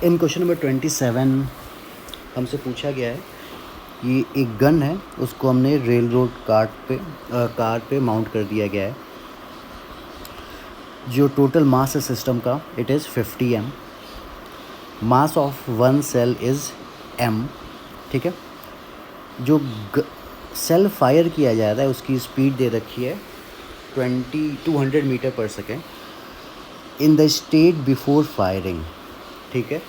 इन question number 27 हमसे पूछा गया है, ये एक गन है, उसको हमने रेल रोड कार पे माउंट कर दिया गया है। जो टोटल मास है सिस्टम का, it is 50 m। Mass of one cell is m। ठीक है। जो सेल फायर किया जा रहा है उसकी स्पीड दे रखी है 200 मीटर पर second in the state before firing. ठीक है।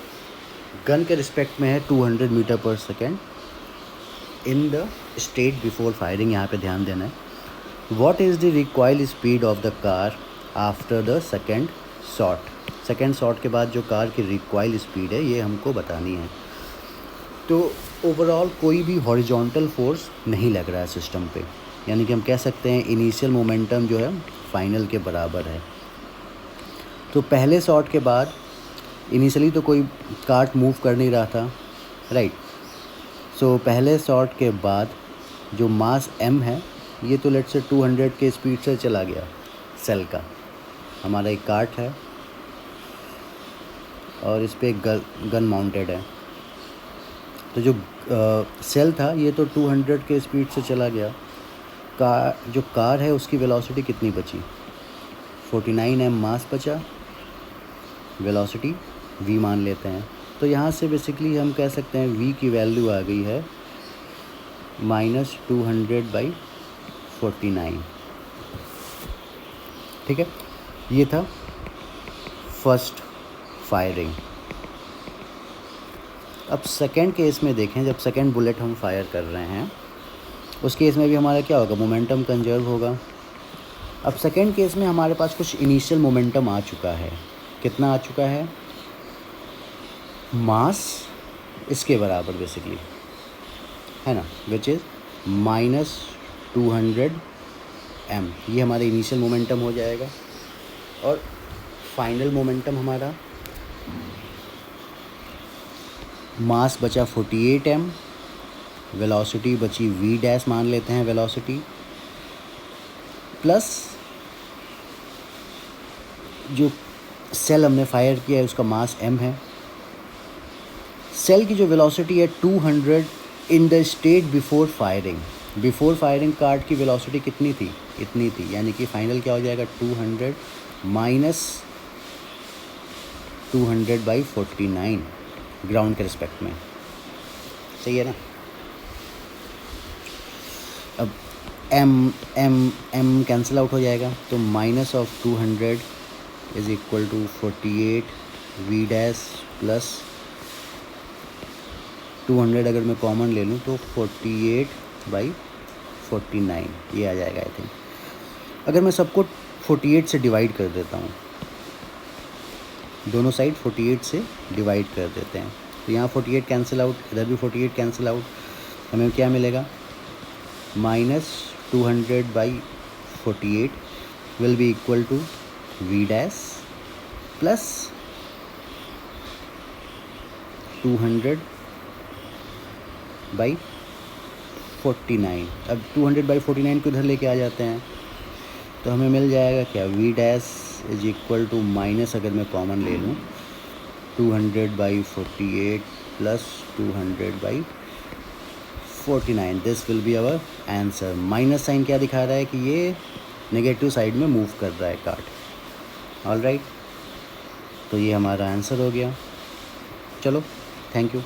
गन के रिस्पेक्ट में है 200 मीटर पर second in the state before firing, यहाँ पे ध्यान देना है। What is the required speed of the car after the second shot. Second shot के बाद जो कार की रिक्वायर्ड स्पीड है ये हमको बतानी है। तो ओवरऑल कोई भी हॉरिजॉन्टल फोर्स नहीं लग रहा है सिस्टम पे, यानी कि हम कह सकते हैं इनिशियल मोमेंटम जो है फाइनल के बराबर है। तो पहले शॉट के बाद इनिशियली तो कोई कार्ट मूव कर नहीं रहा था, राइट। सो पहले शॉट के बाद जो मास m है ये तो लेट से 200 के स्पीड से चला गया। सेल का हमारा एक कार्ट है और इस पर एक गन माउंटेड है। तो जो सेल था ये तो 200 के स्पीड से चला गया। जो कार है उसकी वेलोसिटी कितनी बची, 49 m मास बचा, वेलोसिटी v मान लेते हैं। तो यहाँ से बेसिकली हम कह सकते हैं v की वैल्यू आ गई है -200/49। ठीक है। ये था फर्स्ट फायरिंग। अब सेकेंड केस में देखें, जब सेकेंड बुलेट हम फायर कर रहे हैं उस केस में भी हमारा क्या होगा, मोमेंटम कंजर्व होगा। अब सेकेंड केस में हमारे पास कुछ इनिशियल मोमेंटम आ चुका है। कितना आ चुका है, मास इसके बराबर बेसिकली है ना, विच इज़ -200 m। ये हमारा इनिशियल मोमेंटम हो जाएगा। और फाइनल मोमेंटम हमारा मास बचा 48 m, वेलोसिटी बची v डैश मान लेते हैं वेलोसिटी, प्लस जो सेल हमने फायर किया है उसका मास m है। सेल की जो वेलोसिटी है 200 in the state before firing. Before firing card की वेलोसिटी कितनी थी, इतनी थी, यानी कि फाइनल क्या हो जाएगा 200 - 200/49 ग्राउंड के रिस्पेक्ट में। सही है ना। अब m कैंसिल आउट हो जाएगा, तो -200 is equal to 48 v dash plus 200 अगर मैं कॉमन ले लूँ तो 48/49 ये आ जाएगा आई थिंक। अगर मैं सबको 48 से डिवाइड कर देता हूँ, दोनों साइड 48 से डिवाइड कर देते हैं, तो यहाँ 48 कैंसिल आउट, इधर भी 48 कैंसिल आउट, हमें क्या मिलेगा -200/48 will be equal to v dash plus 200/49। अब 200/49 को इधर लेके आ जाते हैं तो हमें मिल जाएगा क्या, v dash is equal to minus, अगर मैं कॉमन ले लूँ 200/48 plus 200/49। This will be our answer. Minus sign क्या दिखा रहा है कि ये नेगेटिव साइड में मूव कर रहा है कार्ड। ऑल राइट, तो ये हमारा आंसर हो गया। चलो, थैंक यू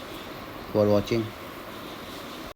फॉर वॉचिंग।